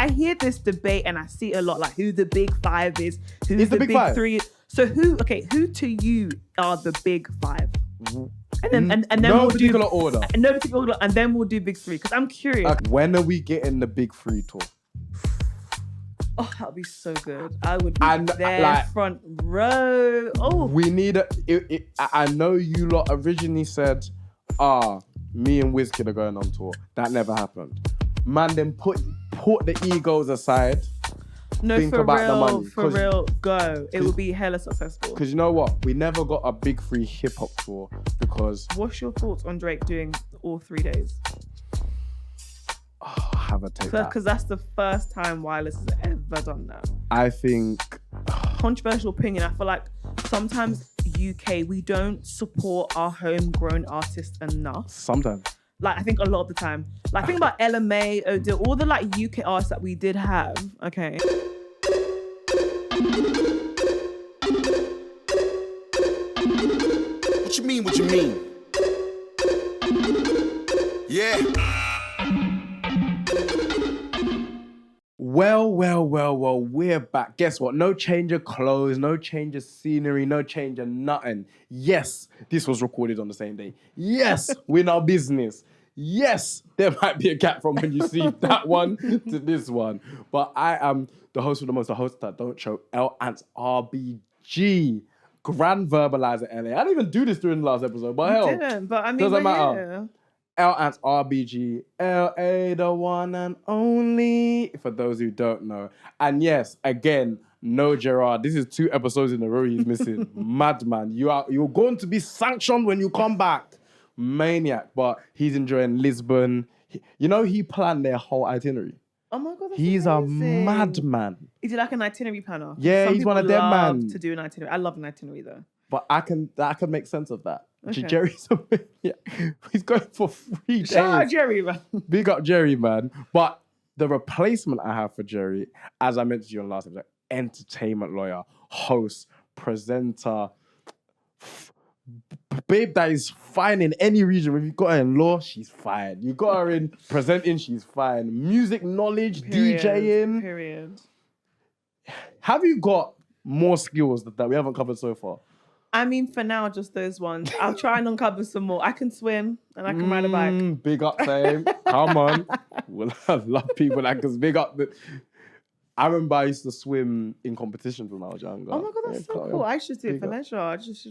I hear this debate and I see a lot, like who the big five is, who's It's the big five. three. So who to you are the big five? And then no we'll particular order. No particular order, and then we'll do big three because I'm curious. When are we getting the big three tour? Oh, that'd be so good. I would be And, there, like, front row. Oh, We need I know you lot originally said, me and Wizkid are going on tour. That never happened. Man, then put the egos aside. no, think for about real, the money, for 'cause- real, go. It will be hella successful. Because you know what? We never got a big three hip hop tour because What's your thoughts on Drake doing all 3 days? have a take that. Because that's the first time Wireless has ever done that. I think Controversial opinion. I feel like sometimes UK, we don't support our homegrown artists enough. sometimes. Like, I think a lot of the time. Like, think about LMA, Odile, all the like UK artists that we did have, okay? What you mean? What you mean? Yeah. Well, we're back. Guess what? No change of clothes, no change of scenery, no change of nothing. Yes, this was recorded on the same day. Yes, we're in our business. Yes, there might be a gap from when you see that one to this one. But I am the host of the most, the host that don't show, L Ants RBG. Grand verbalizer LA. I didn't even do this during the last episode, but hell. Didn't, but I mean, doesn't but matter. L Ants RBG, LA, the one and only, for those who don't know. And yes, again, no Gerard. This is 2 episodes in a row he's missing. Madman. You're going to be sanctioned when you come back. Maniac. But he's enjoying Lisbon. He planned their whole itinerary. Oh my God, that's He's amazing. a madman. Is he like an itinerary planner? Yeah, Some he's one of people them, love man. to do an itinerary. I love an itinerary though. But I can make sense of that. Okay. Jerry's he's going for 3 days. Shout out Jerry, man. Big up Jerry, man. But the replacement I have for Jerry, as I mentioned to you on last episode, entertainment lawyer, host, presenter, babe that is fine in any region. If you got her in law, she's fine. You got her in presenting, she's fine. Music knowledge, DJing. Period. Have you got more skills that we haven't covered so far? I mean, for now, just those ones. I'll try and uncover some more. I can swim and I can ride a bike. Big up, fame. Come on. Well, I love people that can big up. I remember I used to swim in competitions when I was younger. Oh my God, that's so cool. I should do it for leisure. I just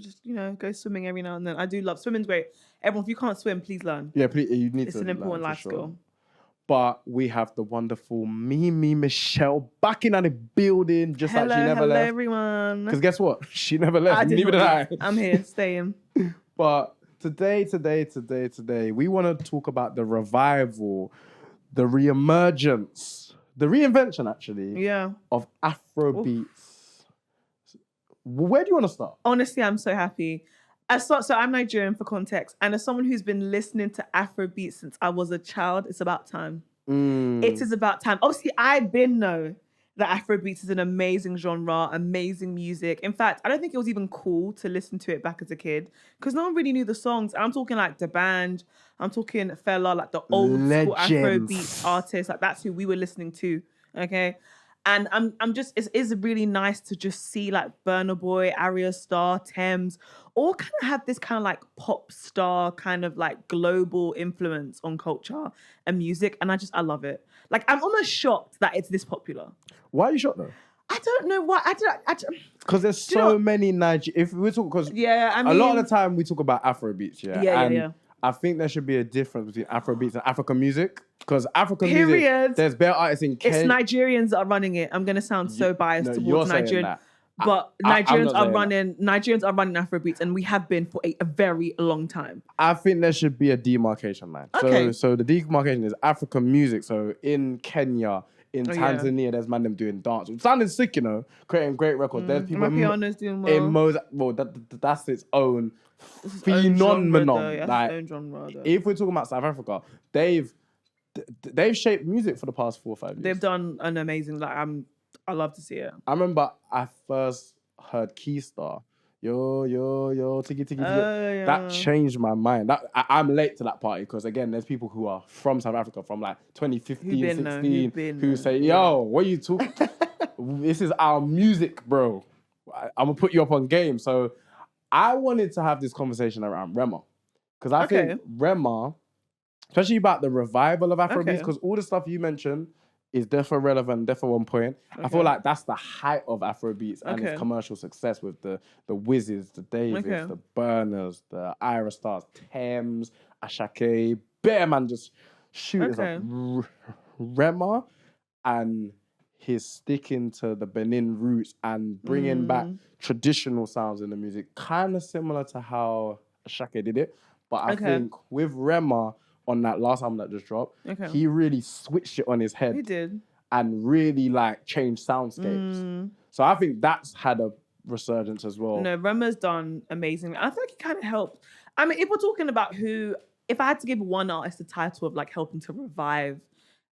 go swimming every now and then. I do love swimming's great. Everyone, if you can't swim, please learn. Yeah, please, you need It's to an important learn, life for sure. skill. But we have the wonderful Mimi Michelle back in the building, just like she never hello left. everyone. Because guess what? She never left. Neither did I. I'm here, staying. But today, we want to talk about the revival, the reemergence, the reinvention, actually, of Afrobeats. Where do you want to start? Honestly, I'm so happy. So I'm Nigerian for context, and as someone who's been listening to Afrobeat since I was a child, it's about time. It is about time. Obviously, I know that Afrobeat is an amazing genre, amazing music. In fact, I don't think it was even cool to listen to it back as a kid because no one really knew the songs. I'm talking like D'banj, I'm talking Fela, like the old school Afrobeat artists. Like that's who we were listening to. Okay. And I'm just, it is really nice to just see like Burna Boy, Arya Star, Thames, all kind of have this kind of like pop star kind of like global influence on culture and music. And I love it. Like I'm almost shocked that it's this popular. Why are you shocked though? I don't know why. Because there's so many if we talk, because I mean, a lot of the time we talk about Afrobeats, yeah. I think there should be a difference between Afrobeats and African music. Because African Period. music, there's better artists in Kenya. It's Nigerians that are running it. I'm gonna sound so biased towards Nigerian, but Nigerians are running Afrobeats, and we have been for a very long time. I think there should be a demarcation line. Okay. So the demarcation is African music. So in Kenya, in Tanzania, there's man them doing dance. Sounding sick, creating great records. There's people Amapiano's doing well. in Mozambique. That's its own phenomenon. If we're talking about South Africa, they've shaped music for the past 4 or 5 years. They've done an amazing. I love to see it. I remember I first heard Keystar yo, tiggy, tiggy, tiggy. Yeah. That changed my mind. I'm late to that party because, again, there's people who are from South Africa from like 2015, 16, who say, yo, what are you talking? This is our music, bro. I'm going to put you up on game. So I wanted to have this conversation around Rema because I think Rema, especially about the revival of Afrobeats, because all the stuff you mentioned is definitely relevant, definitely on point. I feel like that's the height of Afrobeats and its commercial success with the Wizzes, the Davids, the Burners, the Ira Stars, Thames, Ashake, bare man just shooters up. Rema and his sticking to the Benin roots and bringing back traditional sounds in the music, kind of similar to how Ashake did it. But I think with Rema, on that last album that just dropped, he really switched it on his head. He did. And really like changed soundscapes. So I think that's had a resurgence as well. No, Rema's done amazing. I feel like he kind of helped. I mean, if we're talking about if I had to give one artist the title of like helping to revive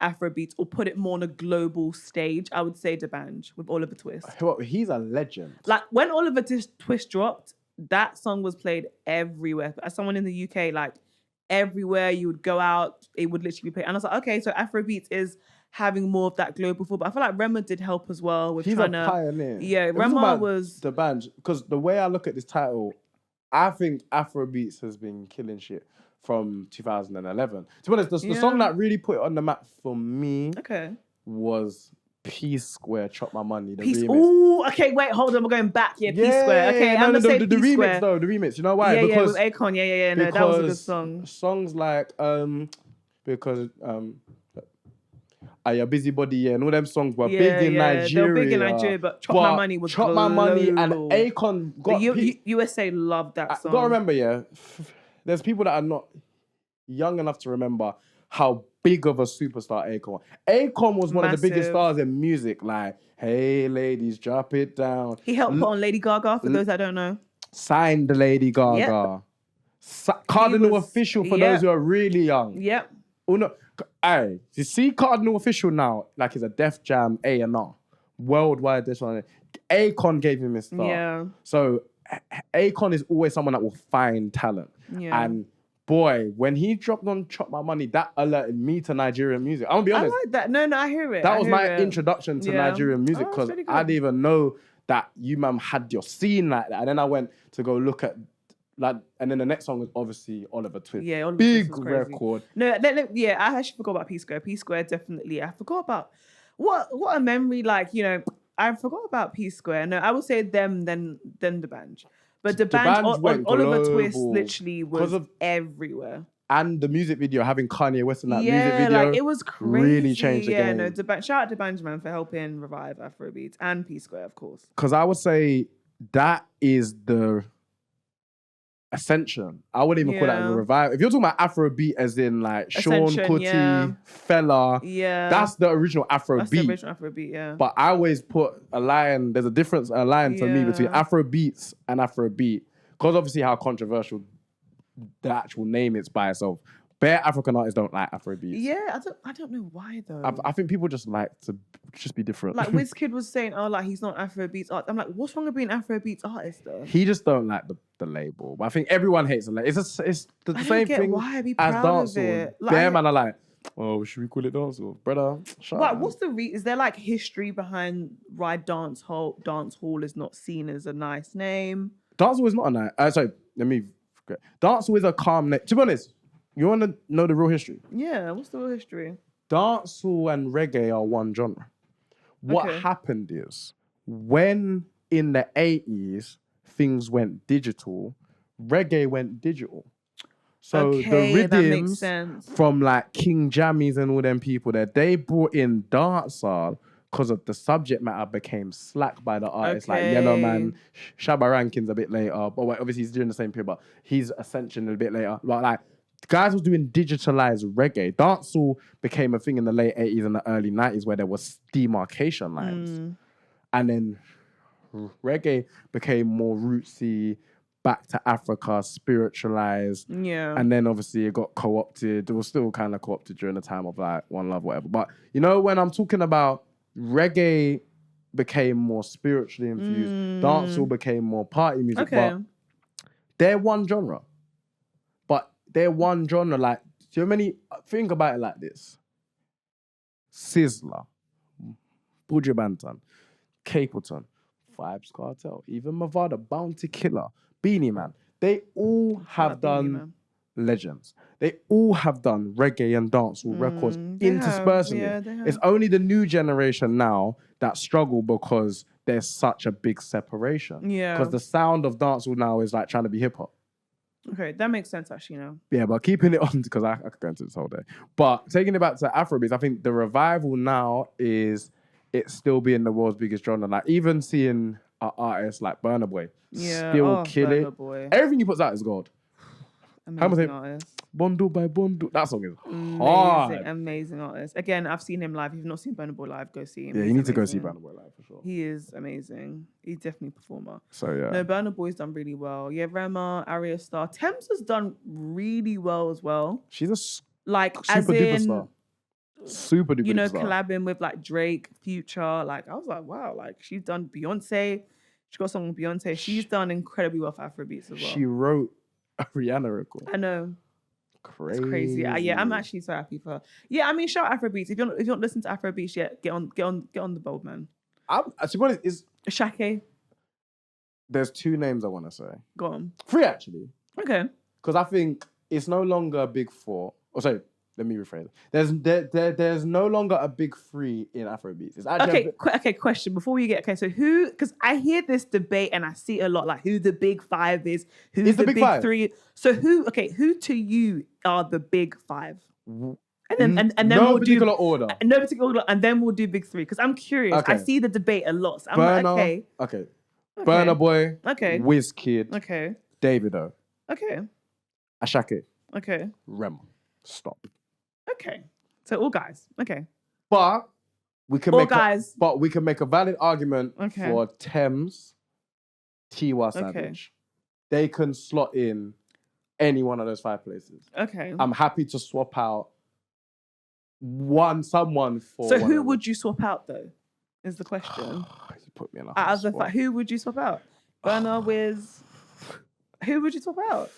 Afrobeats or put it more on a global stage, I would say D'banj with Oliver Twist. Well, he's a legend. Like when Oliver Twist dropped, that song was played everywhere. As someone in the UK, like everywhere you would go out, it would literally be played. And I was like, okay, so Afrobeats is having more of that global feel. But I feel like Rema did help as well with He's a pioneer. Yeah, Rema was D'banj, because the way I look at this title, I think Afrobeats has been killing shit from 2011. To be honest, the song that really put it on the map for me was P Square, Chop My Money, the remix. Oh, okay, wait, hold on, we're going back. Yeah, P Square. Okay, I'm gonna say the P remix Square. though, the remix. You know why? Yeah, with Akon. Yeah. No, that was a good song. Songs like because Are You Busybody, yeah, and all them songs were big in Nigeria. They were big in Nigeria, but Chop My Money was Chop My Money and Akon got USA loved that song. I gotta remember, there's people that are not young enough to remember how big of a superstar Akon was. Akon was one of the biggest stars in music. Like, hey ladies, drop it down. He helped put on Lady Gaga, for those that don't know. Signed the Lady Gaga. Cardinal Official for those who are really young. Yep. Oh no, hey, you see Cardinal Official now, like he's a Def Jam A&R. Worldwide, this one. Akon gave him his start. Yeah. So Akon is always someone that will find talent. Yeah. And boy, when he dropped on Chop My Money, that alerted me to Nigerian music. I'm gonna be honest. I like that. No, I hear it. That was my introduction to Nigerian music because I didn't even know that you, man, had your scene like that. And then I went to go look at and then the next song was obviously Oliver Twist. Yeah, Oliver Big Twist was crazy. record. No, I actually forgot about P Square. P Square, definitely. I forgot about what a memory. Like, I forgot about P Square. No, I would say them then D'banj. But D'banj, Oliver Twist literally was everywhere. And the music video, having Kanye West in that music video, like, it was crazy. Really changed the game. No, D'banj, shout out to D'banj, man, for helping revive Afrobeats and P Square, of course. Because I would say that is the ascension. I wouldn't even call that a revival. If you're talking about Afrobeat as in like Sean Kuti, Fella, that's the original Afrobeat. That's the original Afrobeat, yeah. But I always put there's a line for me between Afrobeats and Afrobeat. Because obviously how controversial the actual name is by itself. Bare African artists don't like Afrobeats. Yeah, I don't know why though. I think people just like to just be different. Like Wizkid was saying, like he's not Afrobeats artist. I'm like, what's wrong with being Afrobeats artist though? He just don't like the label. But I think everyone hates the label. It's the same thing why. Be as proud dancehall. Of it. Bare man are like, oh, should we call it dancehall, brother? Shut up. What's the is there like history behind why dance hall is not seen as a nice name? Dancehall is not a nice. Sorry, let me. Dancehall is a calm name. To be honest. You want to know the real history? Yeah, what's the real history? Dancehall and reggae are one genre. What happened is, when in the 80s, things went digital, reggae went digital. So the rhythms from like King Jammies and all them people there, they brought in dancehall because of the subject matter became slack by the artists like Yellow Man, Shabba Rankin's a bit later, but obviously he's doing the same period, but he's Ascension a bit later. Like guys was doing digitalized reggae. Dancehall became a thing in the late 80s and the early 90s where there was demarcation lines. And then reggae became more rootsy, back to Africa, spiritualized. Yeah. And then obviously it got co-opted. It was still kind of co-opted during the time of like One Love, whatever. But when I'm talking about reggae became more spiritually infused. Dancehall became more party music. Okay. But they're one genre. But they're one genre. Like, so many. Think about it like this: Sizzler, Buju Banton, Capleton, Vibes Cartel, even Mavado, Bounty Killer, Beanie Man. They all have done legends. They all have done reggae and dancehall records interspersing. Yeah, they have. It's only the new generation now that struggle because there's such a big separation. Yeah. Because the sound of dancehall now is like trying to be hip hop. Okay, that makes sense actually now. Yeah, but keeping it on, because I could go into this whole day. But taking it back to Afrobeats, I think the revival now is it's still being the world's biggest genre. Like even seeing artists like Burna Boy still kill Burna it. Boy. Everything he puts out is gold. Amazing artist. Bondo by Bondo. That song is hard. Amazing artist. Again, I've seen him live. If you've not seen Burna Boy live, go see him. Yeah, He's you need to go amazing. see Burna Boy live for sure. He is amazing. He's definitely a performer. So yeah. No, Burna Boy's done really well. Yeah, Rema, Arya Star. Thames has done really well as well. She's a Like super as duper in, star. Super duper you know, star. collabing with like Drake, Future. Like I was like, wow, like she's done Beyonce. She got a song with Beyonce. She's done incredibly well for Afrobeats as well. She wrote a Rihanna record. I know. Crazy. It's crazy. Yeah, I'm actually so happy for her. Yeah, I mean, shout out Afrobeats. If you're not listening to Afrobeats yet, get on the bold, man. To be honest, Shake, there's two names I want to say. go on. Three actually. Okay. Because I think it's no longer a big four. Oh, sorry. Let me rephrase it. There's no longer a big three in Afrobeats. It's actually Okay. Question before we get so who? Because I hear this debate and I see it a lot, like who the big five is, who's It's the the big big five. three. So who? Okay, who to you are the big five? And then no we'll particular do order. no particular order, and then we'll do big three. Because I'm curious. Okay. I see the debate a lot. So I'm Burna, like, okay. Burna Boy, Okay. Wizkid, okay, Davido, okay, Ashake, okay, Rema. Stop. okay. So all guys. Okay. But we can All make guys. but we can make a valid argument Okay. for Thames, Tiwa Savage. They can slot in any one of those five places. Okay. I'm happy to swap out someone for. So one who of would you swap out though? Is the question. them. You put me in a Out hard of the spot. who would you swap out? Burna, Wiz. Who would you swap out?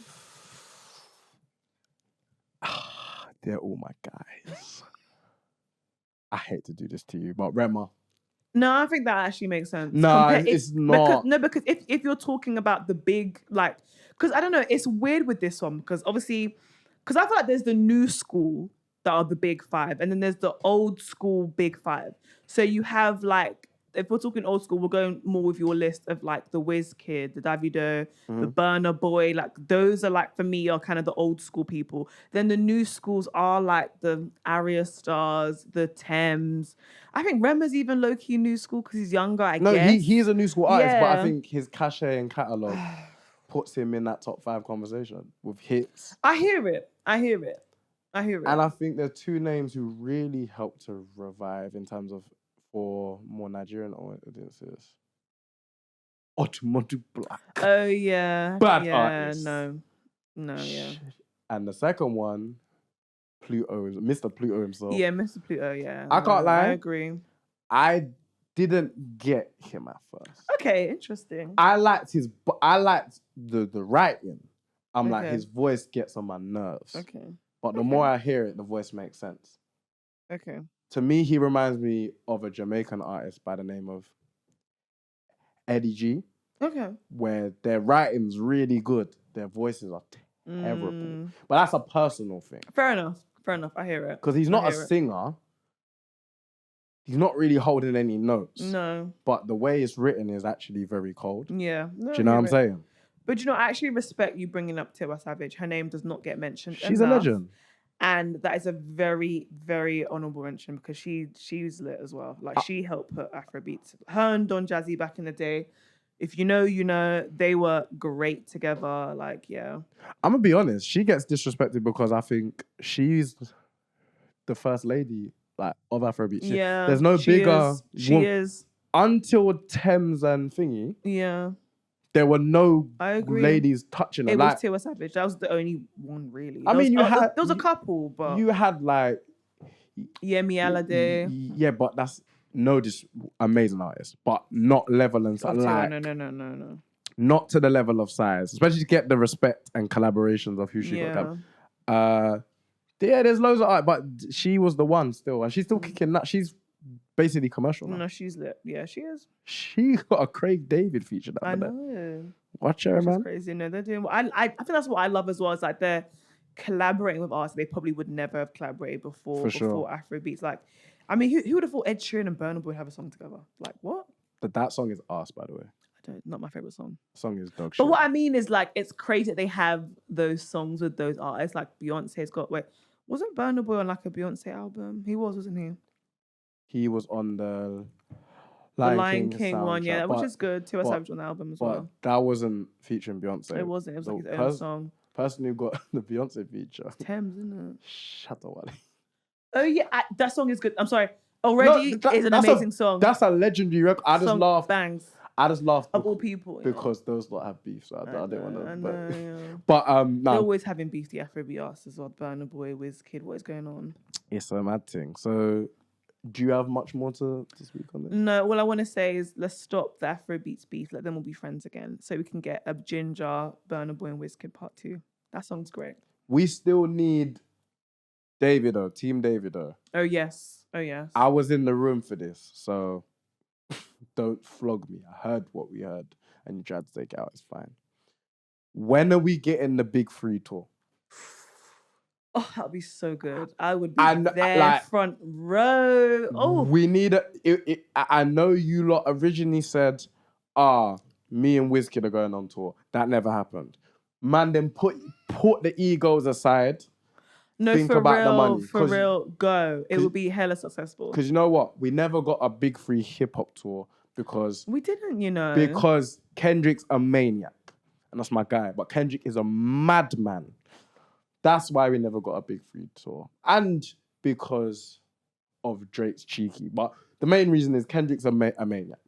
They're all my guys. I hate to do this to you, but Rema. No, I think that actually makes sense. No, it's not. Because if you're talking about the big, like, because I don't know, it's weird with this one because obviously, because I feel like there's the new school that are the big five, and then there's the old school big five. So you have like, if we're talking old school, we're going more with your list of like the Wizkid, the Davido, the Burna Boy. Like those are like for me are kind of the old school people. Then the new schools are like the Arya Stars, the Thames. I think Rema's even low key new school because he's younger. I guess. He's a new school artist, but Yeah. I think his cachet and catalog puts him in that top 5 conversation with hits. I hear it. And I think there are two names who really helped to revive in terms of for more Nigerian audiences. Otumadu Black. Oh yeah. Bad yeah, artist. No, yeah. And the second one, Mr. Pluto himself. Yeah, Mr. Pluto, yeah. I can't lie. I agree. I didn't get him at first. Okay, interesting. I liked the writing. I'm like, Okay. his voice gets on my nerves. Okay. But the more I hear it, the voice makes sense. Okay. To me, he reminds me of a Jamaican artist by the name of Eddie G, Okay. where their writing's really good. Their voices are terrible. But that's a personal thing. Fair enough. I hear it. Because he's not I a hear it. singer. He's not really holding any notes. No. But the way it's written is actually very cold. Yeah. No, Do you know what I'm saying? But you know, I actually respect you bringing up Tiwa Savage. Her name does not get mentioned. She's a enough. legend. And that is a very, very honourable mention because she's lit as well. Like she helped put Afrobeats. Her and Don Jazzy back in the day. If you know, you know, they were great together. Like, yeah. I'm gonna be honest. She gets disrespected because I think she's the first lady like of Afrobeat. Yeah. There's no bigger. She is. Until Thames and Thingy, Yeah. there were no I agree. ladies touching her. It Like, was Tiwa Savage. That was the only one, really. I mean, there was a couple, but you had like Yemi Alade. yeah, but that's no, just amazing artist, but not level and Of like Tiwa, no. not to the level of size, especially to get the respect and collaborations of who she got. Yeah. Yeah, there's loads of art, but she was the one still, and she's still kicking that. She's basically commercial now. No, she's lit. Yeah, she is. She got a Craig David feature. I know. Watch her, Which is man. crazy. No, they're doing. I think that's what I love as well. Is like they're collaborating with artists they probably would never have collaborated before. Before Afrobeats, like, I mean, who would have thought Ed Sheeran and Burna Boy would have a song together? Like, what? That song is ass, by the way. Not my favorite song. The song is dog shit. But what I mean is, like, it's crazy that they have those songs with those artists. Like Beyonce's got. Wait, wasn't Burna Boy on like a Beyonce album? He wasn't he? He was on the Lion King one, soundtrack, yeah, which is good. 2 Savage on the album as well. That wasn't featuring Beyonce. It wasn't. It was like his own song. Person who got the Beyonce feature. Thames, isn't it? Shut the wall. Oh yeah, that song is good. I'm sorry. Already is an amazing song. That's a legendary record. I just laughed. Bangs. I just laughed of all people because those lot have beef, so I didn't want to. Yeah. But they're always having beef. The Afrobeat artists as well. Burna Boy, Wizkid. What is going on? It's a mad thing. So, do you have much more to speak on this? No. All I want to say is let's stop the Afrobeats beef. Let them all be friends again, so we can get a Ginger, Burna Boy, and Wizkid part 2. That song's great. We still need Davido, Team Davido. Oh yes. I was in the room for this, so don't flog me. I heard what we heard, and you tried to take it out. It's fine. When are we getting the Big 3 tour? Oh, that'd be so good. I would be there, like, front row. Oh, we need I know you lot originally said, me and Wizkid are going on tour. That never happened. Man, then put the egos aside. No, think for about real, the money. For real, go. It would be hella successful. Because you know what? We never got a Big 3 hip-hop tour because... We didn't, you know. Because Kendrick's a maniac. And that's my guy. But Kendrick is a madman. That's why we never got a Big 3 tour. And because of Drake's cheeky. But the main reason is Kendrick's a maniac.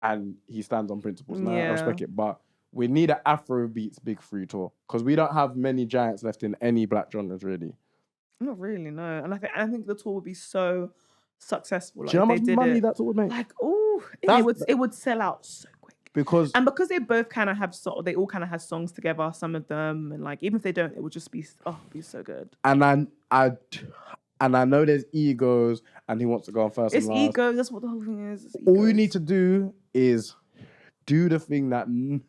And he stands on principles. And I respect it. But we need an Afrobeats Big 3 tour. Because we don't have many giants left in any black genres, really. Not really, no. And I think the tour would be so successful. Like, do you know how much money that tour would make? Like, it would sell out so quick. Because they both kind of have they all kind of have songs together, some of them, and like even if they don't, it would just be be so good. And I know there's egos, and he wants to go on first. It's egos. That's what the whole thing is. All you need to do is do the thing that no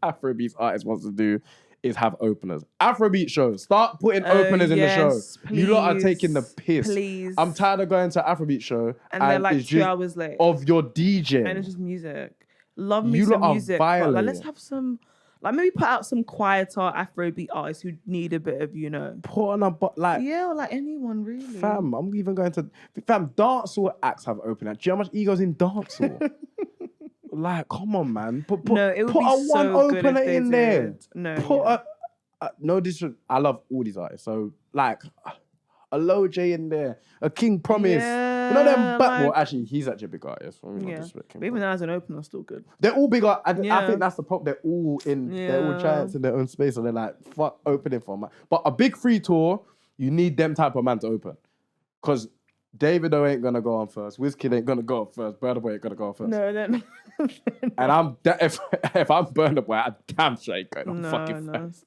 Afrobeats artist wants to do, is have openers. Afrobeat shows. Start putting openers in the show. Please, you lot are taking the piss. Please. I'm tired of going to Afrobeat show and they're like 2 hours late. Of your DJ. And it's just music. Love me some music. But like, let's have some, like maybe put out some quieter Afrobeat artists who need a bit of, put on like like anyone really. Fam, I'm even going to dancehall acts have openers. Do you know how much egos in dancehall? Like, come on, man. Put it would put be a so one opener in did. there. No. Put no disrespect. I love all these artists. So like a Low J in there, a King Promise. Yeah, you know them. Well, actually, he's actually a big artist. But even as an opener, still good. They're all big artists. I think that's the problem. They're all they're all giants in their own space, so they're like, fuck opening for man. But a Big 3 tour, you need them type of man to open, because Davido ain't gonna go on first. Wizkid ain't gonna go on first. Burna Boy ain't gonna go on first. No, then. And if I'm Burna Boy, I'm damn sure ain't going on fucking first.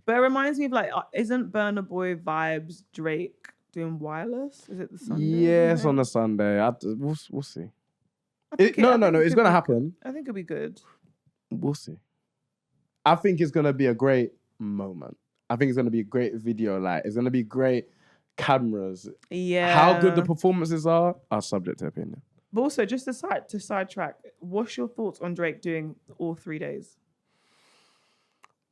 But it reminds me of like, isn't Burna Boy vibes Drake doing Wireless? Is it the Sunday? Yes, on the Sunday. We'll see. No. It's gonna happen. I think it'll be good. We'll see. I think it's gonna be a great moment. I think it's gonna be a great video. Like, it's gonna be great cameras. Yeah. How good the performances are subject to opinion. But also, just to sidetrack, what's your thoughts on Drake doing all 3 days?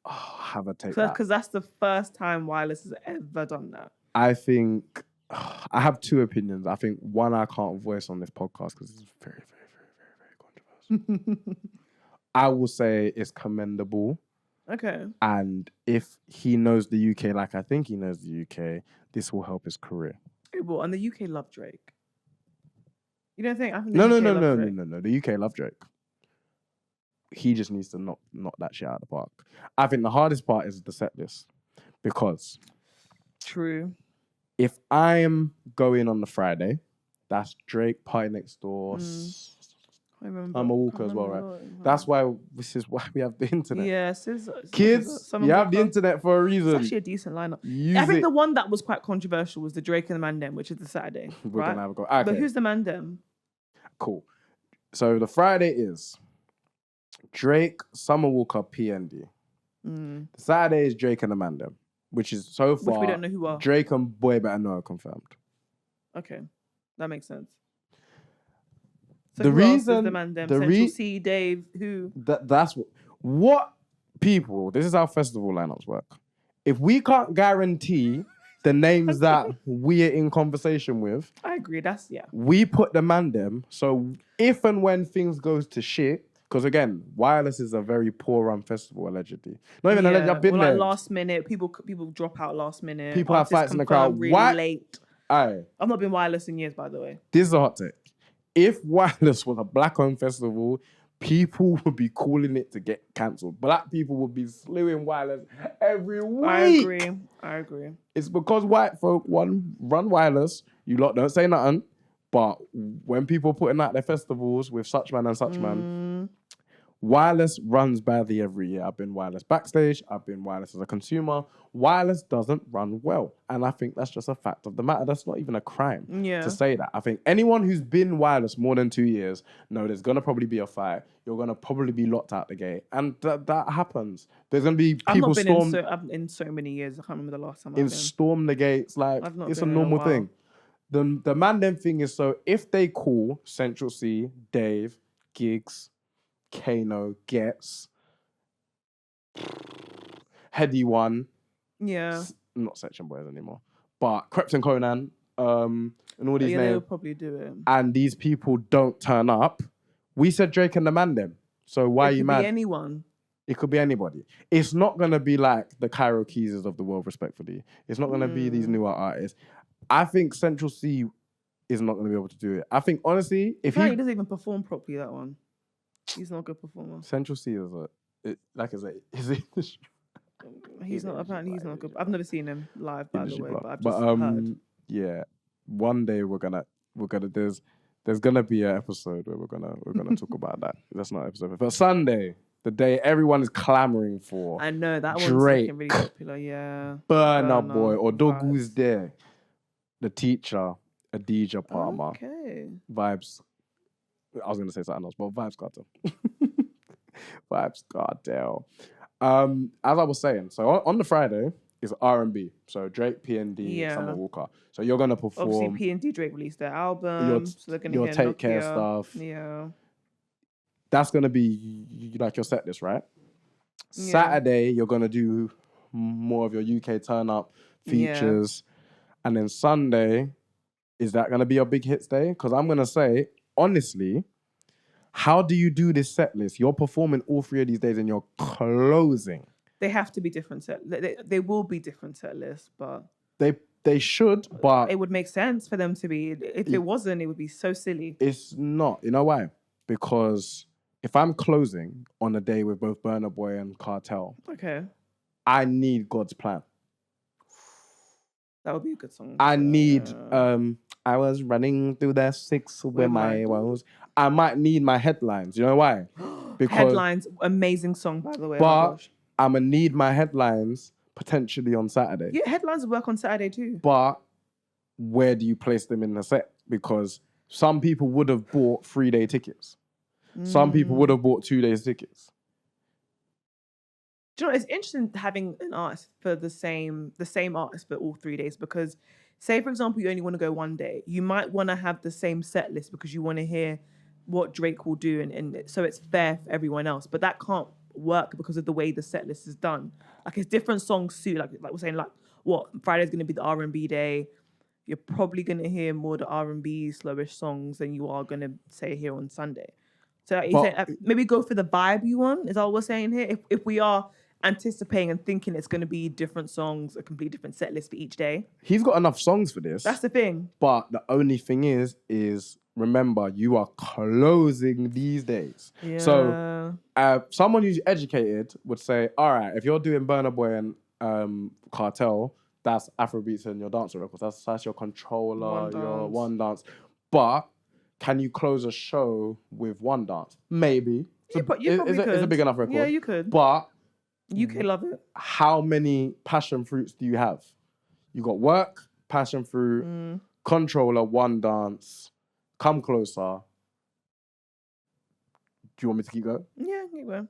Oh, have a take. Because that's the first time Wireless has ever done that. I think I have 2 opinions. I think one I can't voice on this podcast because it's very, very, very, very, very controversial. I will say it's commendable. Okay. And if he knows the UK like I think he knows the UK, this will help his career. It will. And the UK love Drake. You don't think? I think No. The UK love Drake. He just needs to knock that shit out of the park. I think the hardest part is the set list. Because true. If I'm going on the Friday That's Drake, Party Next Door, I remember. Summer Walker Can't as well, remember right? what- That's why this is why we have the internet. Yeah, Kids, you have the internet for a It's reason. actually a decent lineup. Use I think it. the one that was quite controversial was the Drake and the Mandem, which is the Saturday. We're right? gonna have a go. Okay, But who's the Mandem? cool. So the Friday is Drake, Summer Walker, PND. The Saturday is Drake and the Mandem, which is so far Which we don't know who are. Drake and Boy Better Know are confirmed. Okay, that makes sense. So The who else is reason- the Mandem? the Central C, Dave, who? That's what people. This is how festival lineups work. If we can't guarantee the names that we're in conversation with, I agree. That's we put the Mandem. So if and when things goes to shit, because again, Wireless is a very poor run festival allegedly. Not even allegedly. I've been or there. like last minute, people drop out last minute. People have Artists fights in the confirm crowd. really Why- late. Aye. I've not been Wireless in years, by the way. This is a hot take. If Wireless was a black-owned festival, people would be calling it to get cancelled. Black people would be slewing Wireless every week. I agree. It's because white folk run Wireless. You lot don't say nothing. But when people are putting out their festivals with such man and such man, Wireless runs badly every year. I've been Wireless backstage. I've been Wireless as a consumer. Wireless doesn't run well. And I think that's just a fact of the matter. That's not even a crime to say that. I think anyone who's been Wireless more than 2 years know there's going to probably be a fight. You're going to probably be locked out the gate. And that happens. There's going to be people I've in so many years. I can't remember the last time I've been. storm the gates. Like, I've not it's a been in a normal while. thing. The Mandem thing is, so if they call Central C, Dave, Gigs, Kano, Gets, Heady One, Yeah. not Section Boys anymore, but Kreps and Conan, and all these Yeah, they'll names, probably do it. and these people don't turn up, we said Drake and the Mandem. So why are you It could mad? be anyone. It could be anybody. It's not going to be like the Cairo Keys of the world, respectfully. It's not going to be these newer artists. I think Central C is not going to be able to do it. I think, honestly, if Apparently, he... he doesn't even perform properly, that one. He's not a good performer. Central C is He's not good. I've never seen him live, by the way, but I've But just heard. yeah, one day we're gonna there's gonna be an episode where we're gonna talk about that. That's not an episode, but Sunday, the day everyone is clamoring for. I know that one's Drake, looking really popular. Yeah, Burna Boy, or Dogu's vibes. there. The Teacher, Adidja Palmer, Okay. Vibes. I was gonna say something else, but Vibes Cartel. Vibes Cartel. As I was saying, so on the Friday is R&B. So Drake, PND, Summer Walker. So you're gonna perform. Obviously, P and D Drake released their album, so they're gonna your hear Take Care Nokia. stuff. Yeah. That's gonna be like your set list, right? Yeah. Saturday you're gonna do more of your UK turn up features, and then Sunday, is that gonna be your big hits day? Because I'm gonna say honestly, how do you do this set list? You're performing all three of these days and you're closing. They have to be different set. They will be different set lists, but They should, but it would make sense for them to be. If it wasn't, it would be so silly. it's not. You know why? Because if I'm closing on a day with both Burna Boy and Cartel, Okay, I need God's plan. that would be a good song. I need I was running through the six with my woes. I might need my headlines. You know why? Because Headlines, amazing song by the way. Oh my but gosh. I'm gonna need my headlines potentially on Saturday. Yeah, headlines work on Saturday too. But where do you place them in the set? Because some people would have bought 3-day tickets. Some people would have bought 2 days tickets. Do you know, it's interesting having an artist for the same artist for all 3 days, because say for example you only want to go one day, you might want to have the same set list because you want to hear what Drake will do, and so it's fair for everyone else. But that can't work because of the way the set list is done. Like it's different songs suit. Like we're saying, like what Friday's going to be the R&B day. You're probably going to hear more the R&B slowish songs than you are going to say here on Sunday. So like you said, maybe go for the vibe you want. Is all we're saying here. If we are anticipating and thinking it's going to be different songs, a complete different set list for each day. He's got enough songs for this. That's the thing. But the only thing is remember, you are closing these days. Yeah. So someone who's educated would say, all right, if you're doing Burna Boy and Cartel, that's Afrobeats and your dancer records. That's your controller, your one dance. But can you close a show with one dance? Maybe. You probably It's a could. big enough record. Yeah, you could. But UK love it. how many passion fruits do you have? You got Work, Passion Fruit, Controller, One Dance, Come Closer. Do you want me to keep going? Yeah, keep going.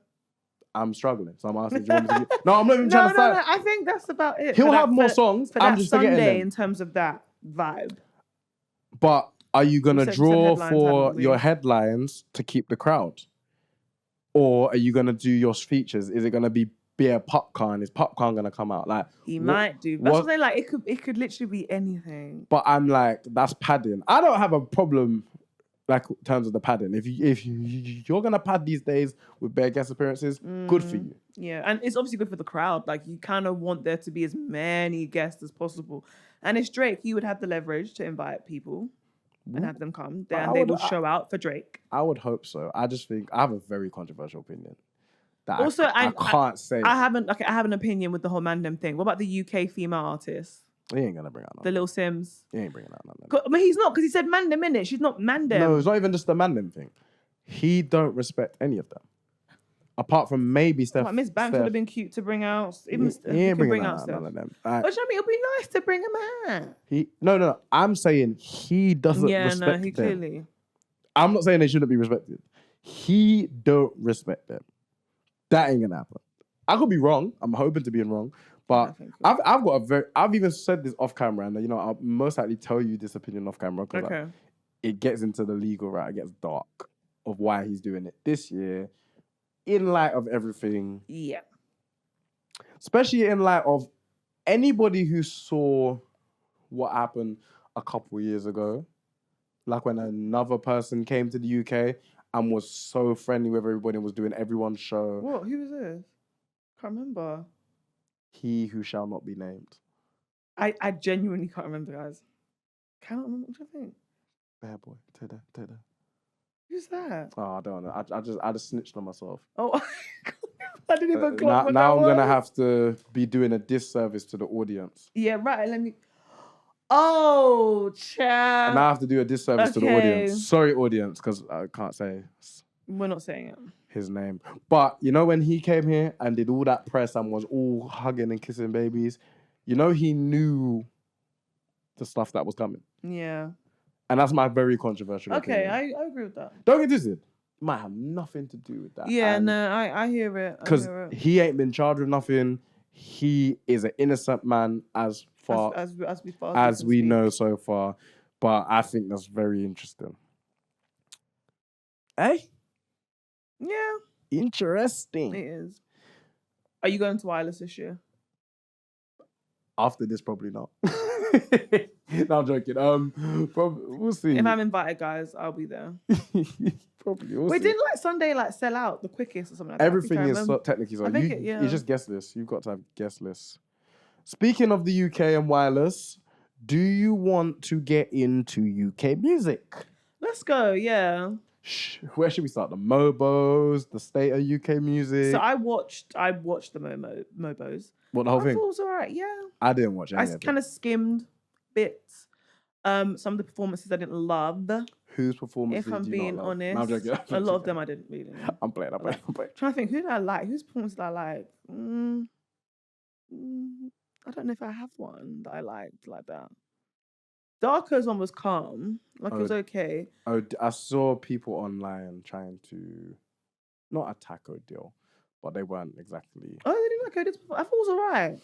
I'm struggling, so I'm asking. Do you want me to keep... No, I'm not even trying to fight. No. I think that's about it. He'll have more songs. For I'm that just Sunday forgetting them. in terms of that vibe. But are you gonna said draw headlines, for haven't we? your headlines to keep the crowd, or are you gonna do your features? Is it gonna be beer popcorn? Is popcorn gonna come out? Like He might do. That's what I'm saying. Like it could literally be anything. But I'm like, that's padding. I don't have a problem, like in terms of the padding. If you're gonna pad these days with bare guest appearances, good for you. Yeah, and it's obviously good for the crowd. Like you kind of want there to be as many guests as possible. And it's Drake. He would have the leverage to invite people and have them come. Then they will show out for Drake. I would hope so. I just think I have a very controversial opinion. That Also, I can't say. I have an opinion with the whole Mandem thing. What about the UK female artist? He ain't gonna bring out The none. Lil Sims. He ain't bringing out none. I mean, he's not, because he said Mandem in it. She's not Mandem. No, it's not even just the Mandem thing. He don't respect any of them. Apart from maybe Steph. Like, Miss Banks would have been cute to bring out. Even He ain't bringing bring out Steph. none of them. But you know what I mean? It'll be nice to bring him out. No. I'm saying he doesn't Yeah, respect no, he them. clearly. I'm not saying they shouldn't be respected. He don't respect them. That ain't gonna happen. I could be wrong. I'm hoping to be wrong. But I've got a very... I've even said this off camera, and you know, I'll most likely tell you this opinion off camera because Okay. it gets into the legal, right? It gets dark of why he's doing it this year in light of everything. Yeah. Especially in light of anybody who saw what happened a couple years ago, like when another person came to the UK and was so friendly with everybody and was doing everyone's show. What? Who was this? Can't remember. He who shall not be named. I genuinely can't remember, guys. Cannot remember. What do you think? Bad boy. Teda. Who's that? Oh, I don't know. I just snitched on myself. Oh, I didn't even clock what now that I'm was. gonna have to be doing a disservice to the audience. Yeah, right. Let me. Oh, chat. And now I have to do a disservice to the Okay. audience. Sorry, audience, because I can't say We're not saying it. his name. But you know when he came here and did all that press and was all hugging and kissing babies, you know he knew the stuff that was coming. Yeah. And that's my very controversial Okay, opinion. I agree with that. Don't get twisted. It might have nothing to do with that. Yeah, no, I hear it. Because he ain't been charged with nothing. He is an innocent man as far as we know so far. But I think that's very interesting. Eh? Yeah, Interesting. it is. Are you going to Wireless this year? After this, probably not. No, I'm joking. We'll see. If I'm invited, guys, I'll be there. Probably. We'll Wait, see. didn't like Sunday like sell out the quickest or something like that? Everything is technically so. I think it, yeah. It's just guest list. You've got to have guest lists. Speaking of the UK and Wireless, do you want to get into UK music? Let's go. Yeah. Where should we start? The Mobos, the state of UK music. So I watched the Mobos. What, the whole I thing? thought it was alright. Yeah. I didn't watch any I of it. kind of skimmed bits. Some of the performances I didn't love. Whose performance? If I'm did you being not love? honest, No, I'm joking. a lot of them I didn't really. I'm playing. Trying to think, who did I like? Whose performance did I like? I don't know if I have one that I liked like that. Darko's one was calm, like it was okay. Oh, I saw people online trying to not attack Odile, but they weren't exactly. Oh, they didn't like Odil's performance. I thought it was alright.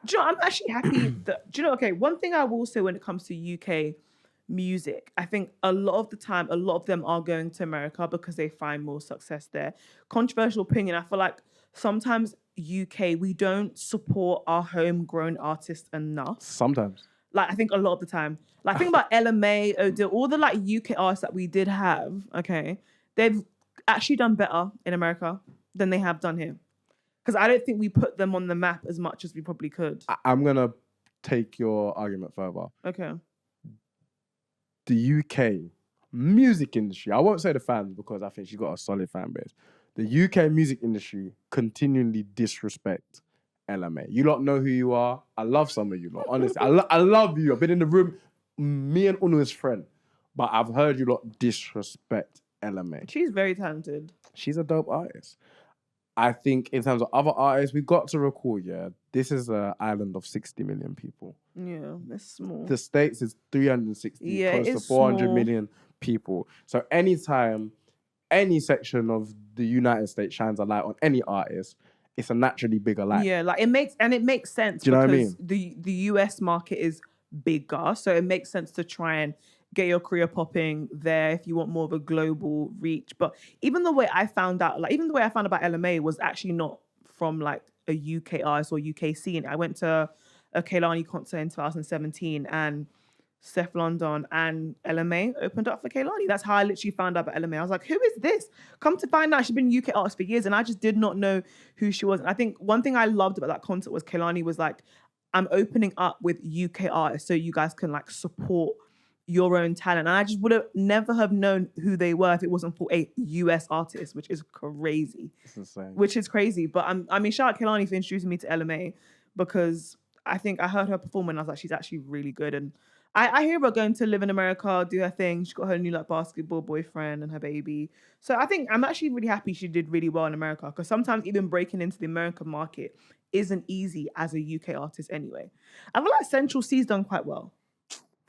Do you know, I'm actually happy that. Do you know? Okay, one thing I will say when it comes to UK music, I think a lot of the time, a lot of them are going to America because they find more success there. Controversial opinion. I feel like sometimes UK we don't support our homegrown artists enough. Sometimes. Like I think a lot of the time. Like think about Ella May, Odile, all the like UK artists that we did have, okay, they've actually done better in America than they have done here. Because I don't think we put them on the map as much as we probably could. I'm gonna take your argument further. Okay. The UK music industry, I won't say the fans because I think she's got a solid fan base. The UK music industry continually disrespect LMA. You lot know who you are. I love some of you lot. Honestly, I love you. I've been in the room. Me and Unu's friend. But I've heard you lot disrespect LMA. She's very talented. She's a dope artist. I think in terms of other artists, we've got to recall, this is an island of 60 million people. Yeah, it's small. The States is 360, Yeah, close to it's 400 small. million people. So anytime any section of the United States shines a light on any artist, it's a naturally bigger light. Yeah, like it makes sense. Do you know what I because the US market is bigger, so it makes sense to try and get your career popping there if you want more of a global reach. But even the way I found out about LMA was actually not from like a UK artist or UK scene. I went to a Kehlani concert in 2017 and Steph London and LMA opened up for Kehlani. That's how I literally found out about LMA. I was like, who is this? Come to find out, she's been UK artist for years and I just did not know who she was. And I think one thing I loved about that concert was Kehlani was like, I'm opening up with UK artists so you guys can like support your own talent. And I just would have never have known who they were if it wasn't for a US artist, which is crazy. It's insane. Which is crazy. But I mean, shout out Kehlani for introducing me to LMA because I think I heard her perform and I was like, she's actually really good. And I hear her going to live in America, do her thing. She got her new like basketball boyfriend and her baby. So I think I'm actually really happy she did really well in America because sometimes even breaking into the American market isn't easy as a UK artist anyway. I feel like Central C's done quite well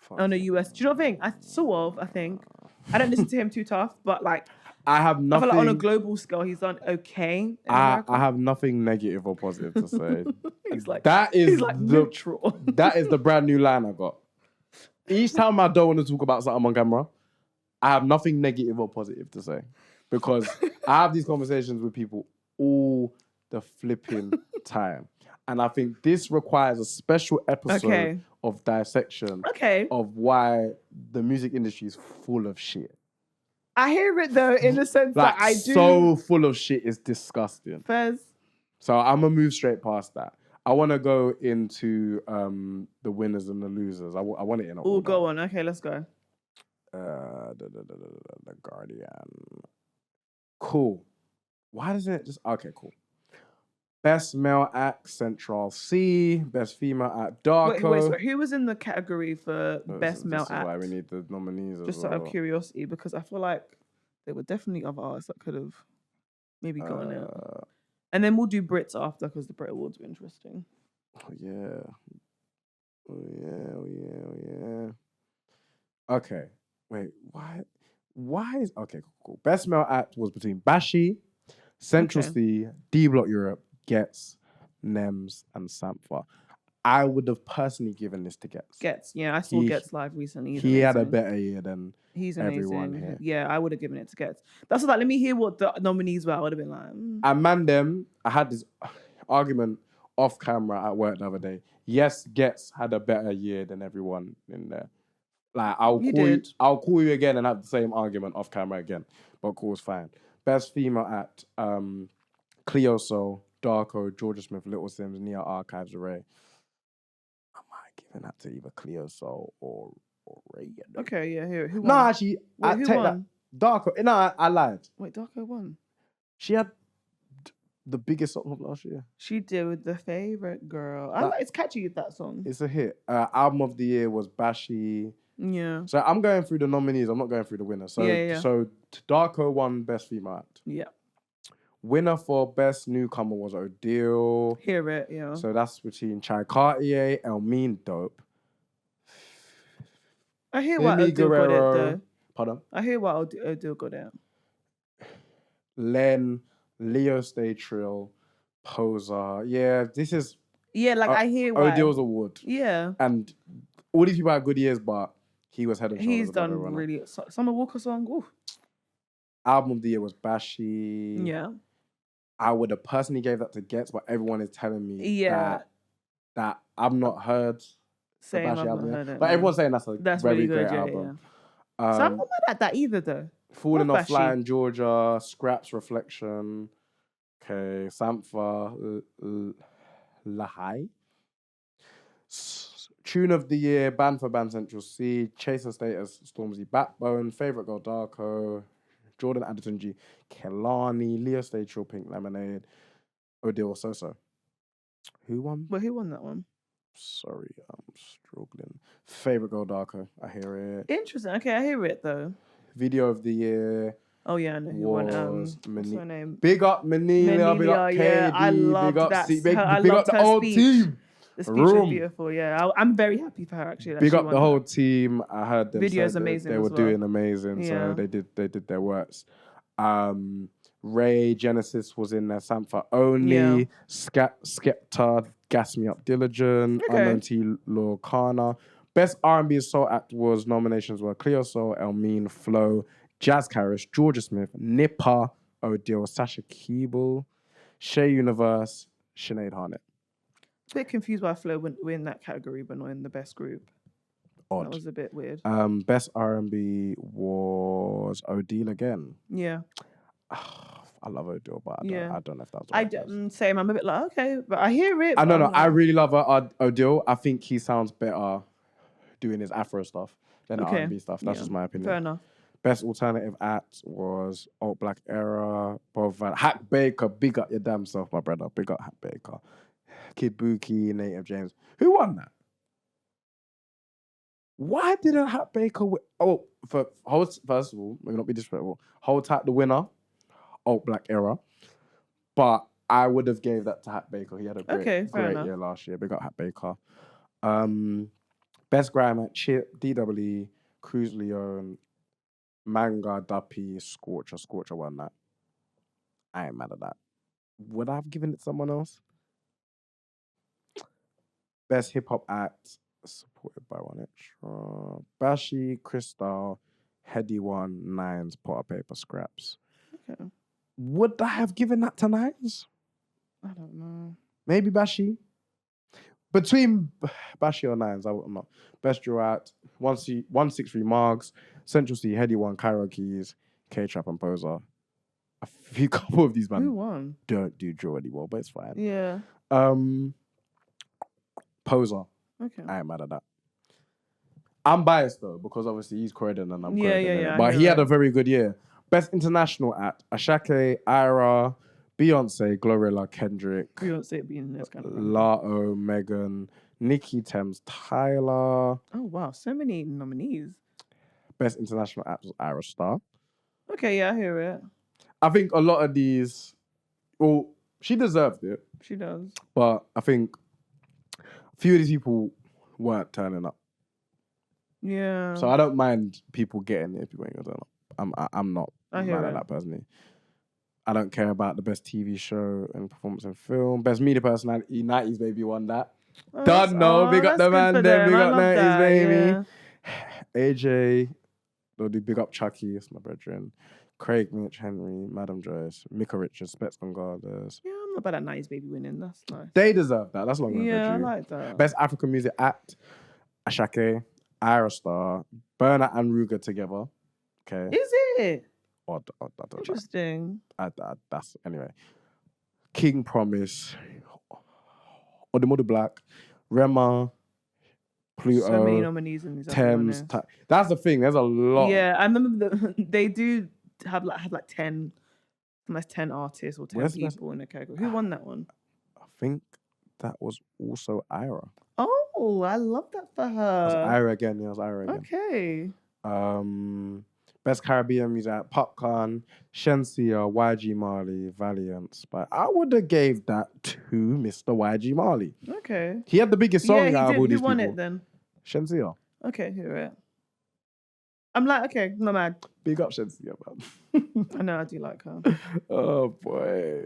on a US. Do you know what I think? I think. I don't listen to him too tough, but like I have I nothing. feel like on a global scale, he's done okay in I America. have nothing negative or positive to say. He's like he's neutral. That is the brand new line I got. Each time I don't want to talk about something on camera, I have nothing negative or positive to say because I have these conversations with people all the flipping time. And I think this requires a special episode of dissection of why the music industry is full of shit. I hear it though, in the sense Like, that I do. so full of shit is disgusting. Fez. So I'm going to move straight past that. I want to go into the winners and the losers. I want it in a order. Go on. Okay, let's go. The Guardian. Cool. Why doesn't it just... Okay, cool. Best male act, Central C. Best female act, Darko. Wait, so who was in the category for best male act? This is why we need the nominees just out of curiosity, because I feel like there were definitely other artists that could have maybe gotten it. And then we'll do Brits after, because the Brit Awards were interesting. Oh, yeah. Okay. Wait, why is... Okay, cool. Best male act was between Bashi, Central C, D Block Europe, Gets, Nems, and Sampha. I would have personally given this to Gets. Gets, yeah. I saw Gets live recently. He had a better year than everyone here. Yeah, I would have given it to Gets. That's like, let me hear what the nominees were. I would have been like... And man, I had this argument off camera at work the other day. Yes, Gets had a better year than everyone in there. Like, I'll call you again and have the same argument off camera again. But cool, it's fine. Best female act, Cleo Soul, Darko, Georgia Smith, Little Sims, Nia Archives, Ray. I might giving that to either Cleo Soul or Ray. Okay, yeah, here. Who won? No, actually, wait, who won? Darko. No, I lied. Wait, Darko won. She had the biggest song of last year. She did with The Favorite Girl. It's catchy, that song. It's a hit. Album of the year was Bashi. Yeah. So I'm going through the nominees. I'm not going through the winners. So, so Darko won Best Female Act. Yeah. Winner for Best Newcomer was Odile. Hear it, yeah. So that's between Chai Cartier, Elmine Dope. I hear why Odile got it though. Pardon? I hear why Odile got it. Len, Leo Stay Trill, Poser. Yeah, this is... Yeah, like I hear why. Odile's award. Yeah. And all these people had good years, but he was head and shoulders. He's done really... Summer Walker song, ooh. Album of the year was Bashi. Yeah. I would have personally gave that to Gets, but everyone is telling me that I've not heard the Bashi album yet. But everyone's saying that's very really good, great album. Yeah. So I'm not mad at that either, though. Falling Off Line, Georgia, Scraps, Reflection. Okay, Sampha, Lahai. Tune of the year, Band for Band Central C, Chaser Status, Stormzy Backbone, Favorite Girl Darko, Jordan Addison G, Kehlani, Leo Stay Trill, Pink Lemonade, Odile So. Who won? Well, who won that one? Sorry, I'm struggling. Favorite Girl Darker. I hear it. Interesting. Okay, I hear it though. Video of the year Oh yeah, I know who won. was What's her name? Big up Manelia, big up Manelia, yeah, I KD, big loved up that. C, big I up loved the her whole speech. team. The speech was Room. beautiful. Yeah, I'm very happy for her actually. That Big she up won the that. whole team. I heard them Video's say amazing they as were well. doing amazing, so Yeah. they did their works. Ray Genesis was in there. Sampha only. Yeah. Skepta, Gas Me Up, Diligent, Okay. Unknown T, Lorcana. Best R&B Soul Act was nominations were Cleo Soul, Elmine, Flo, Jazz Carish, Georgia Smith, Nipper, Odile, Sasha Keeble, Shea Universe, Sinead Harnett. A bit confused why Flo wouldn't win that category, but not in the best group. Odd. That was a bit weird. Best R&B was Odile again. Yeah. I love Odile, but Yeah. I don't know if that was the right person. Same. I'm a bit like, okay, but I hear it. I but don't know. I'm I like, really love Odile. I think he sounds better doing his Afro stuff than the okay. R&B stuff. That's Yeah. just my opinion. Fair enough. Best alternative act was Alt Black Era, Bob Van Hack Baker. Big up your damn self, my brother. Big up Hack Baker. Kid Buki, Native James. Who won that? Why didn't Hack Baker win? Oh, first of all, maybe not be disrespectful. Hold tight the winner, Alt Black Era. But I would have gave that to Hack Baker. He had a great year last year. Big up Hack Baker. Best grime at Chip, DWE, Cruz Leone, Manga, Duppy, Scorcher. Scorcher won that. I ain't mad at that. Would I have given it to someone else? Best hip hop act, supported by one extra. Bashi, Crystal, Heady One, Nines, Potter Paper, Scraps. Okay. Would I have given that to Nines? I don't know. Maybe Bashi. Between Bashi or Nines, I would not. Best draw out, 163 Margs, Central C, Heady One, Cairo Keys, K-Trap and Poser. A few couple of these man Who won? don't do draw anymore, but it's fine. Yeah. Poser. Okay. I ain't mad at that. I'm biased though, because obviously he's Croydon and I'm Croydon. Yeah. But he had a very good year. Best international act, Ashake, Ira, Beyonce, Glorilla, Kendrick, Beyonce being this kind of La'o, Megan, Nikki Thames, Tyler. Oh wow, so many nominees. Best international act was Ira Star. Okay, yeah, I hear it. I think a lot of these, well, she deserved it. She does. But I think a few of these people weren't turning up. Yeah. So I don't mind people getting it if people ain't gonna turn up. I'm not I mad hear at it. that personally. I don't care about the best TV show and performance in film. Best media personality, 90s Baby won that. Done, no. Big up the man, then big up 90s Baby. Yeah. AJ, they'll do big up Chucky, it's my brethren. Craig, Mitch, Henry, Madam Joyce, Mika Richards, Specs Gonzalez. Yeah, I'm not bad at 90s Baby winning. That's nice. They deserve that. That's long overdue. Yeah, I like that. Best African music act, Ashake, Ira Star, Burner and Ruger together. Okay. Is it? Odd. I don't know. Interesting. That's anyway. King Promise, Odimodu Black, Rema, Pluto, So many nominees in these. Thames. That's the thing. There's a lot. Yeah, I remember they do have like 10, almost 10 artists or 10 people in the category. Who won that one? I think that was also Ira. Oh, I love that for her. It was Ira again. Yeah, it was Ira again. Okay. Best Caribbean music, Popcorn, Shensia, YG Marley, Valiant, Spy. I would have gave that to Mr. YG Marley. Okay. He had the biggest song out of all these Who won people. it then? Shensia. Okay, hear it. I'm like, okay, not mad. Big up Shensia, man. I know I do like her. Oh boy,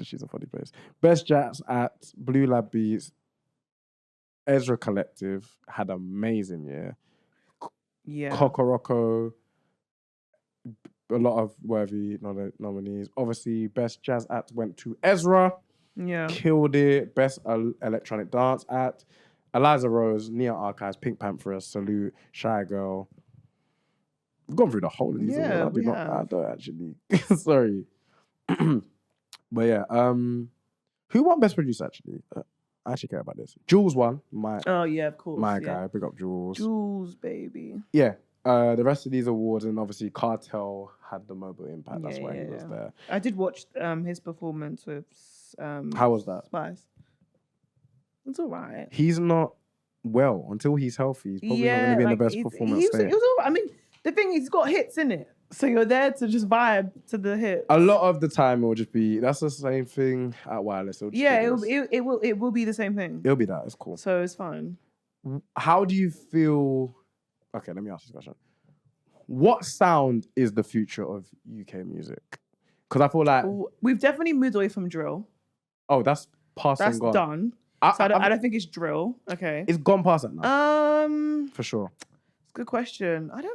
she's a funny place. Best Jazz at Blue Lab Beats, Ezra Collective had an amazing year. Yeah. Kokoroko, a lot of worthy nominees. Obviously, Best Jazz Act went to Ezra. Yeah. Killed it. Best Electronic Dance Act, Eliza Rose, Nia Archives, Pink Pantheress, Salute, Shy Girl. We've gone through the whole of these. Yeah, I don't actually. Sorry. But yeah, who won Best Producer actually? I actually care about this. Jules won. Oh yeah, of course. My guy. Big up Jules. Jules, baby. Yeah. The rest of these awards, and obviously Cartel had the mobile impact. That's why he was there. I did watch his performance with How was that? Spice. It's all right. He's not well until he's healthy. He's probably not going to be in the best performance state. He was all right. I mean, the thing is, he's got hits in it, so you're there to just vibe to the hits. A lot of the time, it will just be that's the same thing at wireless. It will be the same thing. It'll be that. It's cool. So it's fine. How do you feel? Okay, let me ask this question. What sound is the future of UK music? Because I feel like we've definitely moved away from drill. Oh, that's past and gone. That's done. I don't think it's drill. Okay. It's gone past it now. For sure. It's a good question. I feel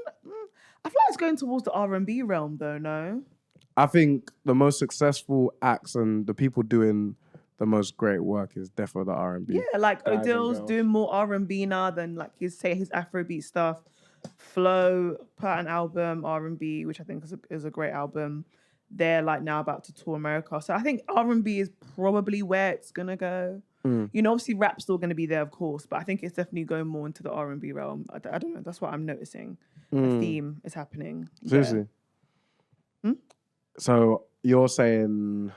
like it's going towards the R&B realm though, no? I think the most successful acts and the people doing the most great work is definitely the R&B. Yeah, like Odell's doing more R&B now than like his Afrobeat stuff. Flo put out an album, R&B, which I think is a great album. They're like now about to tour America. So I think R&B is probably where it's going to go. You know, obviously rap's still going to be there, of course, but I think it's definitely going more into the R&B realm. I don't know. That's what I'm noticing. The theme is happening. Seriously? Yeah. So you're saying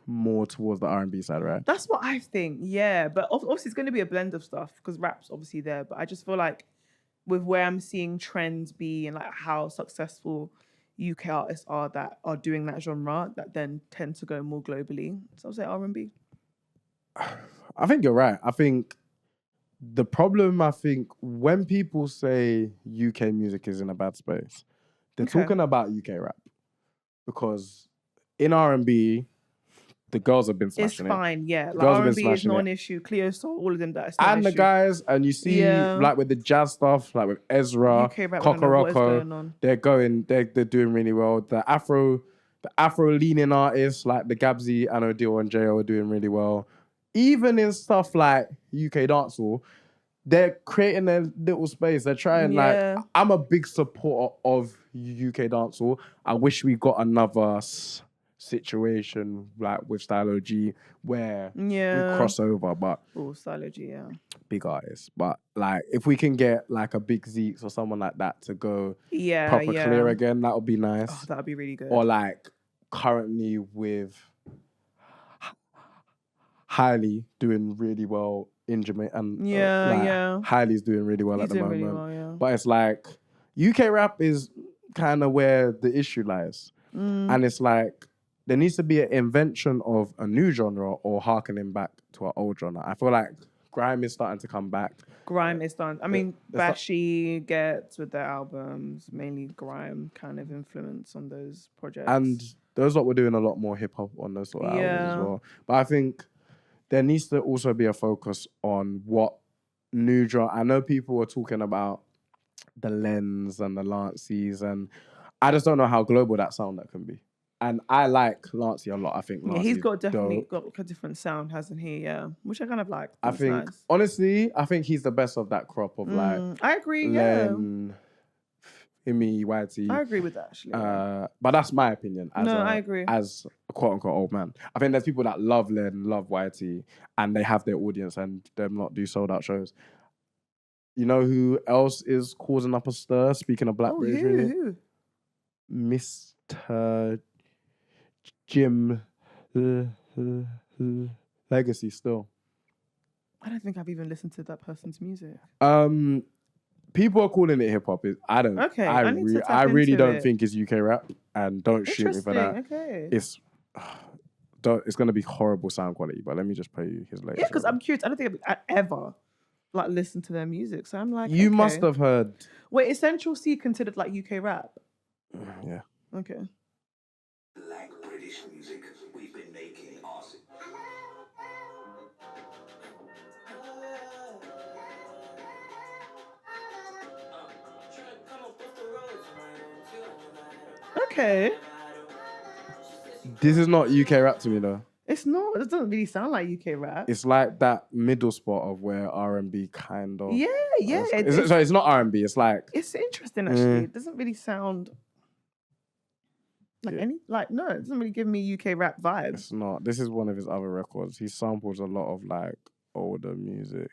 more towards the R&B side, right? That's what I think, yeah. But obviously it's going to be a blend of stuff because rap's obviously there. But I just feel like with where I'm seeing trends be and like how successful UK artists are that are doing that genre that then tend to go more globally. So I'll say R&B. I think you're right. I think the problem, when people say UK music is in a bad space, they're talking about UK rap. Because in R&B, the girls have been smashing it. It's fine, yeah. Like R&B is not an issue. Cleo Soul, all of them, that's not an issue. And the guys, and you see, like with the jazz stuff, like with Ezra, Kokoroko, they're doing really well. The Afro leaning artists, like the Gabsy and Odile and Jo are doing really well. Even in stuff like UK dancehall, they're creating their little space. They're trying, like, I'm a big supporter of UK dancehall. I wish we got another situation like with Stylo G where we cross over, but Stylo G, big artists. But like, if we can get like a Big Zeeks or someone like that to go proper clear again, that would be nice. Oh, that would be really good. Or like currently with Hailey doing really well in Jamaica, and Hailey's doing really well at the moment. Really well, but it's like UK rap is kind of where the issue lies, and it's like there needs to be an invention of a new genre or harkening back to an old genre. I feel like grime is starting to come back. Grime is done. I mean, Bashy gets with their albums mainly grime kind of influence on those projects, and those lot were doing a lot more hip hop on those sort of albums as well. But I think there needs to also be a focus on what new genre. I know people were talking about the Lens and the Lanceys, and I just don't know how global that sound that can be. And I like Lancey a lot. I think Lancey he's got got a different sound, hasn't he? Yeah, which I kind of like. I think honestly, I think he's the best of that crop of like. I agree. Len, Himi, Whitey. I agree with that actually. But that's my opinion. I agree. As a quote unquote old man, I think there's people that love Len, love Whitey, and they have their audience, and them not do sold out shows. You know who else is causing up a stir? Speaking of Black British music, who? Mr. Jim Legacy still. I don't think I've even listened to that person's music. People are calling it hip hop. I don't. Okay, I really don't think it's UK rap, and don't shoot me for that. Okay. It's going to be horrible sound quality. But let me just play you his latest. Yeah, because I'm curious. I don't think I've ever like listened to their music, so I'm like, you must have heard. Wait, is Central C considered like UK rap? Yeah. Okay. Black British music, we've been making awesome. Okay. This is not UK rap to me though. It's not. It doesn't really sound like UK rap. It's like that middle spot of where R&B kind of. Yeah. So it's not R&B. It's like. It's interesting actually. It doesn't really sound like any. Like no, it doesn't really give me UK rap vibes. It's not. This is one of his other records. He samples a lot of like older music.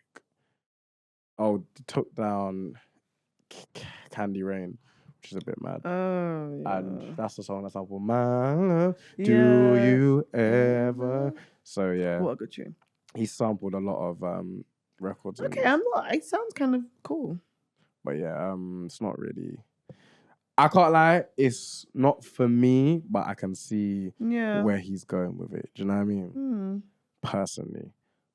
Oh, took down Candy Rain, which is a bit mad. Oh, yeah. And that's the song that's sampled. My love, do you ever? So yeah. What a good tune. He sampled a lot of records. in Okay, this. I'm not. It sounds kind of cool. But yeah, it's not really. I can't lie, it's not for me, but I can see Yeah. where he's going with it. Do you know what I mean? Hmm. Personally.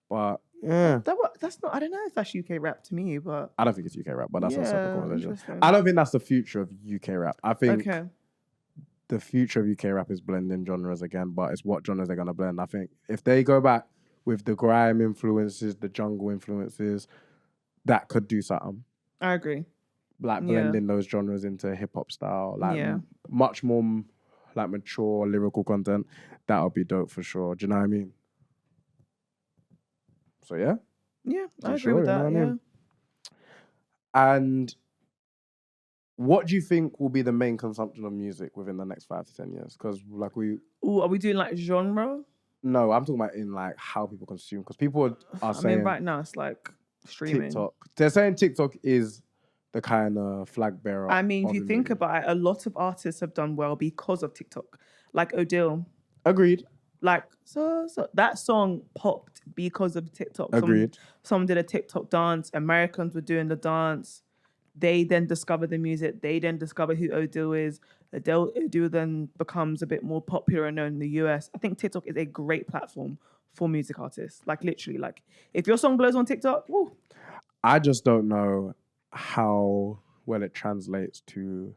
But yeah. That's not. I don't know if that's UK rap to me, but I don't think it's UK rap, but that's a separate yeah, conversation. interesting. I don't think that's the future of UK rap. I think Okay. the future of UK rap is blending genres again, but it's what genres they're gonna blend. I think if they go back with the grime influences, the jungle influences, that could do something. I agree. Like Yeah. blending those genres into hip hop style, like Yeah. much more like mature lyrical content. That would be dope for sure. Do you know what I mean? So yeah, Yeah, I agree sure, with you know that. what I Yeah. mean? And what do you think will be the main consumption of music within the next 5 to 10 years? Because like Ooh, are we doing like genre? no, I'm talking about in like how people consume. Because people are I saying mean, right now it's like streaming. TikTok. They're saying TikTok is the kind of flag bearer. I mean, if of you the think music. about it, a lot of artists have done well because of TikTok. Like Odile. Agreed. Like so that song popped because of TikTok. Agreed. Someone did a TikTok dance. Americans were doing the dance. They then discover the music. They then discover who Odile is. Odile then becomes a bit more popular and known in the US. I think TikTok is a great platform for music artists. Like literally, like if your song blows on TikTok, woo. I just don't know how well it translates to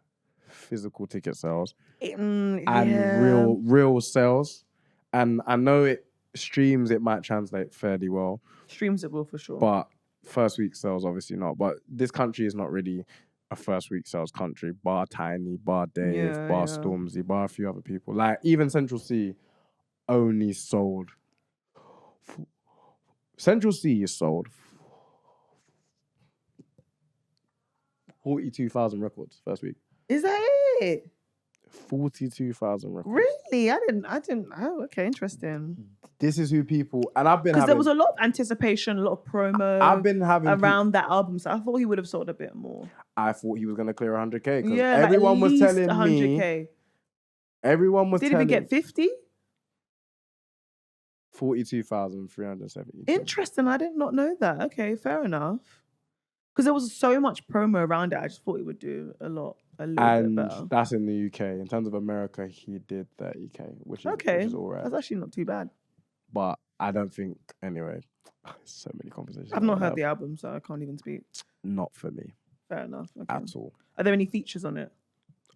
physical ticket sales and Yeah. real sales. And I know it streams, it might translate fairly well, Streams it will for sure. but first week sales obviously not. But this country is not really a first week sales country. Bar Tiny, Bar Dave, Yeah, Bar yeah. Stormzy, Bar a few other people. Like even Central C only sold. Central C is sold 42,000 records first week. Is that it? 42,000 records. Really? I didn't. Oh, okay, interesting. This is who people, and I've been Because having. there was a lot of anticipation, a lot of promo. I've been having around that album, so I thought he would have sold a bit more. I thought he was gonna clear 100K because Yeah, like everyone at was least telling 100K. me. Everyone was Didn't telling even get 50. 42,370. Interesting. I did not know that. Okay, fair enough. Because there was so much promo around it, I just thought he would do a little bit And better. that's in the UK. In terms of America, he did 30K, which is all right. That's actually not too bad. But I don't think anyway. So many conversations. I've not heard the album, so I can't even speak. Not for me Fair enough. Okay. at all. Are there any features on it?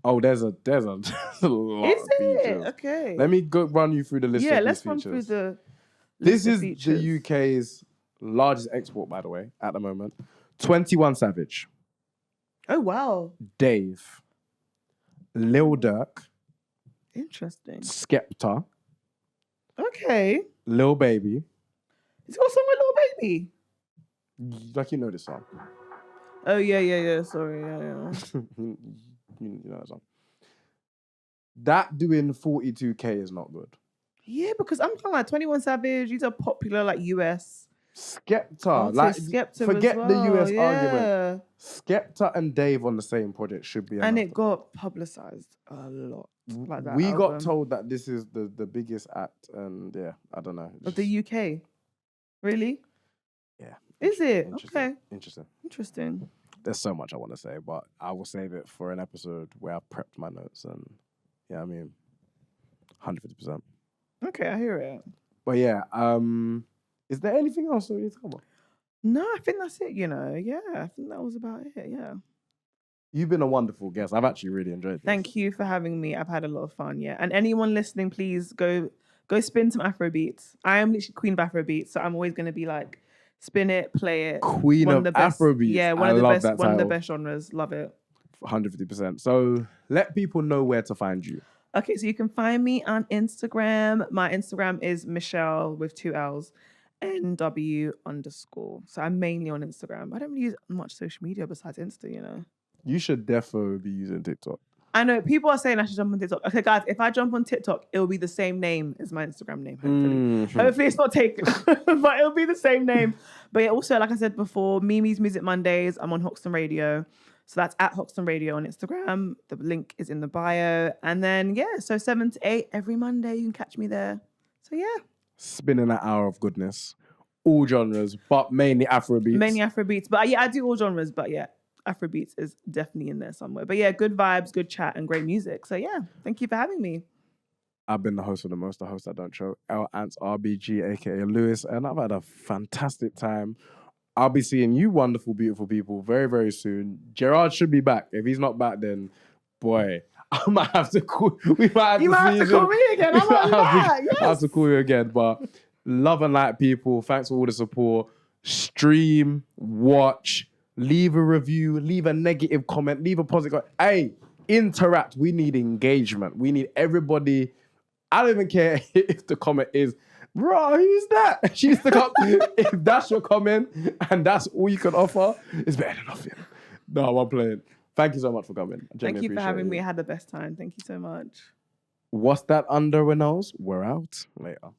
Oh, there's a lot Is of it? features. Okay. Let me go run you through the list. Yeah, of let's these run features. through the. This list of is features. the UK's largest export, by the way, at the moment. 21 Savage, Oh wow, Dave, Lil Durk, interesting. Skepta, Okay, Lil Baby. it's got a song with Lil Baby. Like you know this song. Oh yeah. Sorry, yeah. You know that song. That doing 42K is not good. Yeah, because I'm kind of like 21 Savage. These are popular like US. Skepta, artists. like Skepta forget as the well, US yeah. argument. Skepta and Dave on the same project should be. And enough. it got publicized a lot. Like that We got album. told that this is the biggest act, and yeah, I don't know. Of the UK. Really? Yeah. Is it? Interesting. Okay. Interesting. There's so much I want to say, but I will save it for an episode where I've prepped my notes and yeah, I mean, 150%. Okay, I hear it. But yeah, is there anything else that we need to cover? No, I think that's it, you know. Yeah, I think that was about it. Yeah. You've been a wonderful guest. I've actually really enjoyed this. Thank you for having me. I've had a lot of fun, yeah. And anyone listening, please go spin some Afro beats. I am literally queen of Afro beats, so I'm always going to be like, spin it, play it. Queen One of the best, Afrobeats. Yeah, one I of the love best, that one of the title. best genres. Love it. 150%. So let people know where to find you. Okay, so you can find me on Instagram. My Instagram is Michelle with 2 L's, NW_. So I'm mainly on Instagram. I don't really use much social media besides Insta, you know. You should definitely be using TikTok. I know people are saying I should jump on TikTok. Okay, guys, if I jump on TikTok, it'll be the same name as my Instagram name, hopefully. Hopefully it's not taken, but it'll be the same name. But yeah, also, like I said before, Mimi's Music Mondays, I'm on Hoxton Radio. So that's at Hoxton Radio on Instagram. The link is in the bio. And then, yeah, so 7 to 8 every Monday, you can catch me there. So yeah. Spinning that hour of goodness. All genres, but mainly Afrobeats. Mainly Afrobeats. But yeah, I do all genres, but yeah, Afrobeats is definitely in there somewhere. But yeah, good vibes, good chat, and great music. So yeah, thank you for having me. I've been the host of the most, the host that don't choke, L Ants RBG, aka Lewis, and I've had a fantastic time. I'll be seeing you wonderful, beautiful people very, very soon. Gerard should be back. If he's not back, then boy, I might have to call. We might have You to might have to squeeze call in. me again. I'm like, I have to call you again. But love and light, people. Thanks for all the support. Stream, watch, leave a review, leave a negative comment, leave a positive comment. Hey, interact. We need engagement. We need everybody. I don't even care if the comment is, bro, who's that? She's the if that's your comment and that's all you can offer, it's better than nothing. No, I'm playing. Thank you so much for coming. Thank you for having me. I had the best time. Thank you so much. What's that under a nose? We're out. Later.